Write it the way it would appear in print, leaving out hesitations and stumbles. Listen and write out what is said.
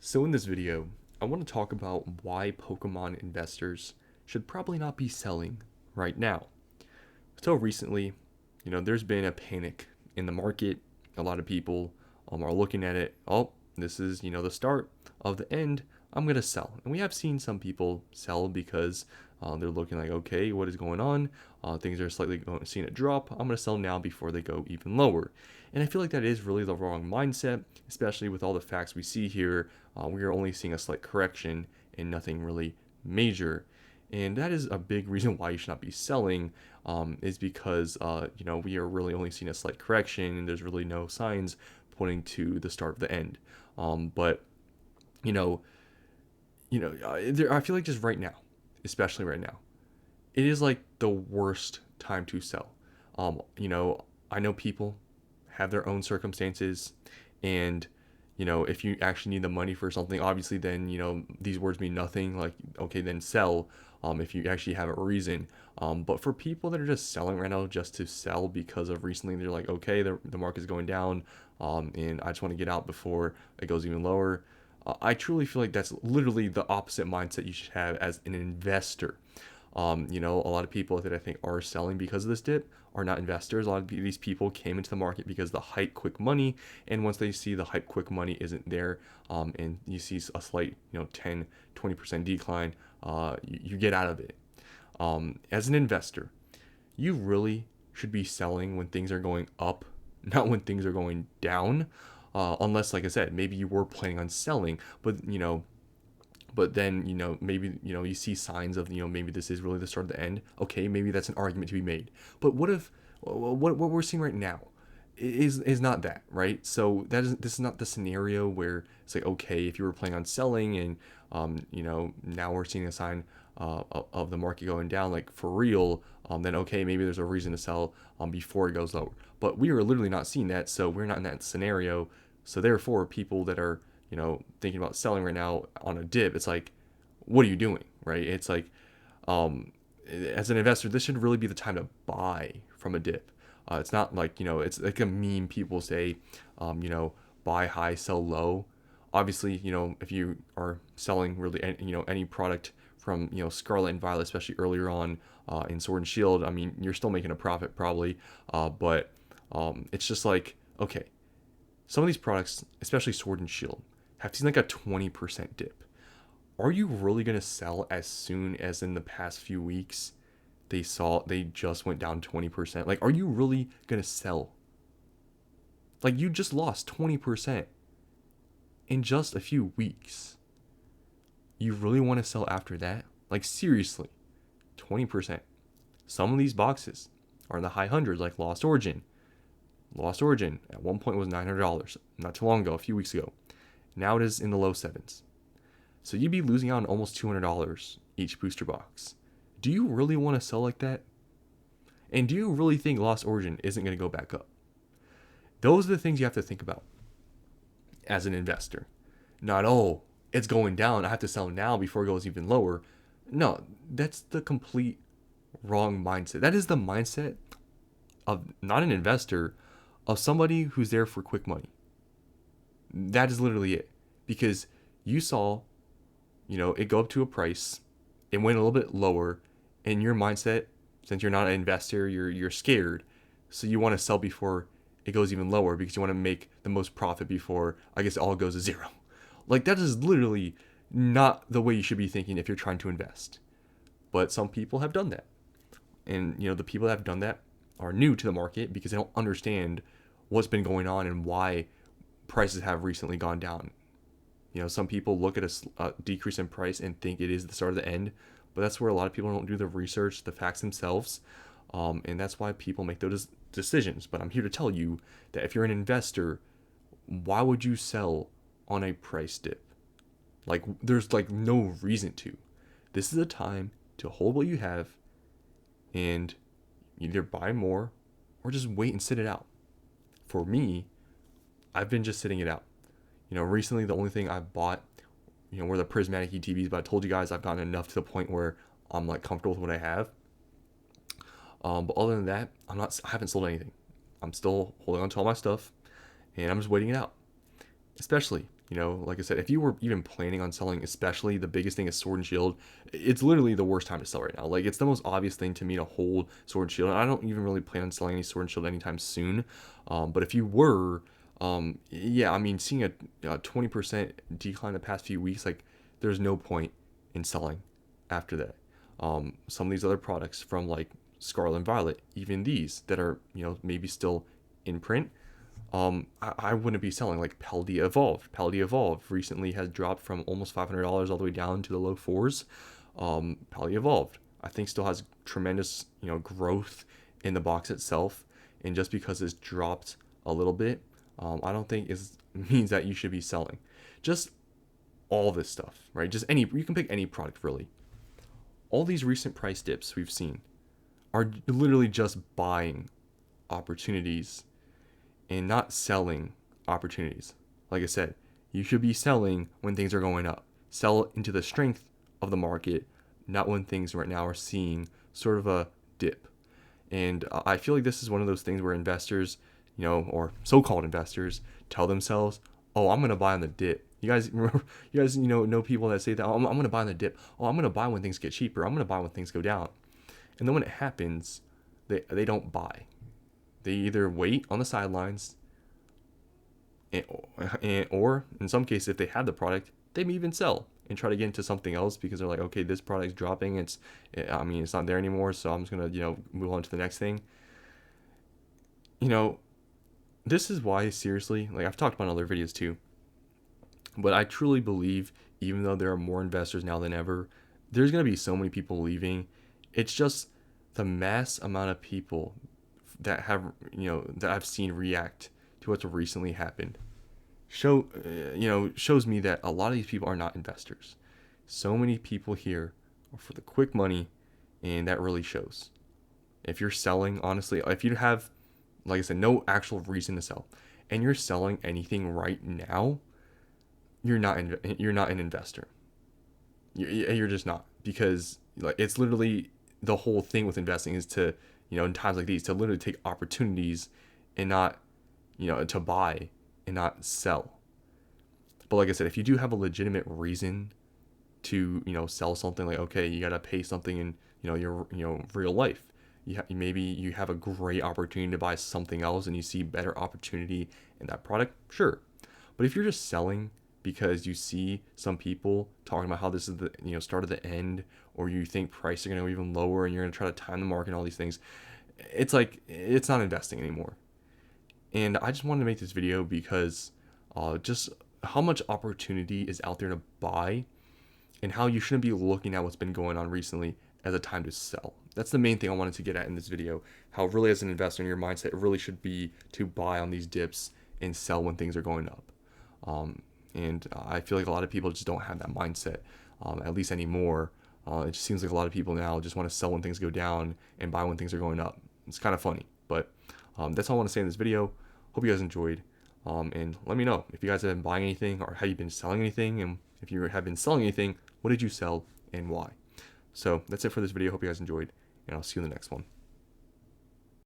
So in this video, I want to talk about why Pokemon investors should probably not be selling right now. So recently, there's been a panic in the market. A lot of people are looking at it. Oh, this is, the start of the end. I'm going to sell. And we have seen some people sell because they're looking like, okay, what is going on? Things are slightly seeing a drop. I'm going to sell now before they go even lower. And I feel like that is really the wrong mindset, especially with all the facts we see here. We are only seeing a slight correction and nothing really major. And that is a big reason why you should not be selling, is because, we are really only seeing a slight correction and there's really no signs pointing to the start of the end. But, you know, I feel like just right now, especially right now, it is like the worst time to sell. I know people have their own circumstances, and if you actually need the money for something, obviously then these words mean nothing. Like, okay, then sell. If you actually have a reason. But for people that are just selling right now just to sell because of recently, they're like, okay, the market's going down, and I just want to get out before it goes even lower. I truly feel like that's literally the opposite mindset you should have as an investor. A lot of people that I think are selling because of this dip are not investors. A lot of these people came into the market because of the hype, quick money, and once they see the hype, quick money isn't there, and you see a slight, 10, 20% decline, you get out of it. As an investor, you really should be selling when things are going up, not when things are going down. Unless, like I said, maybe you were planning on selling, but then maybe you see signs of maybe this is really the start of the end. Okay, maybe that's an argument to be made. But what if what we're seeing right now is not that, right? So this is not the scenario where it's like, okay, if you were planning on selling and now we're seeing a sign of the market going down, like for real, then okay, maybe there's a reason to sell before it goes lower. But we are literally not seeing that, so we're not in that scenario. So therefore, people that are thinking about selling right now on a dip, it's like, what are you doing, right? It's like, as an investor, this should really be the time to buy from a dip. It's not like, it's like a meme people say, buy high, sell low. Obviously, if you are selling really, any product from, Scarlet and Violet, especially earlier on in Sword and Shield, I mean, you're still making a profit probably, but it's just like, okay, some of these products, especially Sword and Shield, have seen like a 20% dip. Are you really going to sell as soon as in the past few weeks they just went down 20%? Like, are you really going to sell? Like, you just lost 20% in just a few weeks. You really want to sell after that? Like, seriously, 20%. Some of these boxes are in the high hundreds, like Lost Origin. Lost Origin at one point was $900 not too long ago, a few weeks ago. Now it is in the low sevens. So you'd be losing out on almost $200 each booster box. Do you really want to sell like that? And do you really think Lost Origin isn't going to go back up? Those are the things you have to think about as an investor. Not, oh, it's going down, I have to sell now before it goes even lower. No, that's the complete wrong mindset. That is the mindset of not an investor, of somebody who's there for quick money. That is literally it. Because you saw, it go up to a price, it went a little bit lower, and your mindset, since you're not an investor, you're scared, so you want to sell before it goes even lower because you want to make the most profit before I guess it all goes to zero. Like, that is literally not the way you should be thinking if you're trying to invest. But some people have done that. And the people that have done that are new to the market because they don't understand what's been going on and why prices have recently gone down. Some people look at a decrease in price and think it is the start of the end, but that's where a lot of people don't do the research, the facts themselves, and that's why people make those decisions. But I'm here to tell you that if you're an investor, why would you sell on a price dip? Like, there's like no reason to. This is a time to hold what you have and either buy more or just wait and sit it out. For me, I've been just sitting it out. Recently the only thing I've bought, were the prismatic ETBs, but I told you guys I've gotten enough to the point where I'm like comfortable with what I have. But other than that, I haven't sold anything. I'm still holding on to all my stuff, and I'm just waiting it out. Especially You know, like I said, if you were even planning on selling, especially the biggest thing is Sword and Shield, it's literally the worst time to sell right now. Like, it's the most obvious thing to me to hold Sword and Shield. And I don't even really plan on selling any Sword and Shield anytime soon. But if you were, yeah, I mean, seeing a 20% decline the past few weeks, like, there's no point in selling after that. Some of these other products from like Scarlet and Violet, even these that are, you know, maybe still in print, I wouldn't be selling. Like Paldea Evolved. Paldea Evolved recently has dropped from almost $500 all the way down to the low fours. Paldea Evolved, I think, still has tremendous, you know, growth in the box itself, and just because it's dropped a little bit, I don't think is means that you should be selling. Just all this stuff, right? Just any, you can pick any product really. All these recent price dips we've seen are literally just buying opportunities and not selling opportunities. Like I said, you should be selling when things are going up. Sell into the strength of the market, not when things right now are seeing sort of a dip. And I feel like this is one of those things where investors, you know, or so-called investors, tell themselves, "Oh, I'm gonna buy on the dip." You guys remember? You guys, you know people that say that, "Oh, I'm gonna buy on the dip." "Oh, I'm gonna buy when things get cheaper. I'm gonna buy when things go down." And then when it happens, they don't buy. They either wait on the sidelines, or in some cases, if they have the product, they may even sell and try to get into something else because they're like, okay, this product's dropping. I mean, it's not there anymore, so I'm just gonna, you know, move on to the next thing. You know, this is why, seriously, like I've talked about in other videos too, but I truly believe, even though there are more investors now than ever, there's gonna be so many people leaving. It's just the mass amount of people that have, you know, that I've seen react to what's recently happened shows me that a lot of these people are not investors. So many people here are for the quick money, and that really shows. If you're selling, honestly, if you have, like I said, no actual reason to sell, and you're selling anything right now, you're not an investor. You're just not, because like it's literally the whole thing with investing is to, you know, in times like these, to literally take opportunities and not, you know, to buy and not sell. But like I said, if you do have a legitimate reason to, you know, sell something, like okay, you gotta pay something in, you know, your, you know, real life. Maybe you have a great opportunity to buy something else and you see better opportunity in that product, sure. But if you're just selling because you see some people talking about how this is the, you know, start of the end, or you think prices are going to go even lower and you're going to try to time the market and all these things, it's like it's not investing anymore. And I just wanted to make this video because just how much opportunity is out there to buy, and how you shouldn't be looking at what's been going on recently as a time to sell. That's the main thing I wanted to get at in this video. How really, as an investor, in your mindset, it really should be to buy on these dips and sell when things are going up. And I feel like a lot of people just don't have that mindset, at least anymore. It just seems like a lot of people now just want to sell when things go down and buy when things are going up. It's kind of funny, but that's all I want to say in this video. Hope you guys enjoyed, and let me know if you guys have been buying anything, or have you been selling anything, and if you have been selling anything, what did you sell and why? So that's it for this video. Hope you guys enjoyed, and I'll see you in the next one.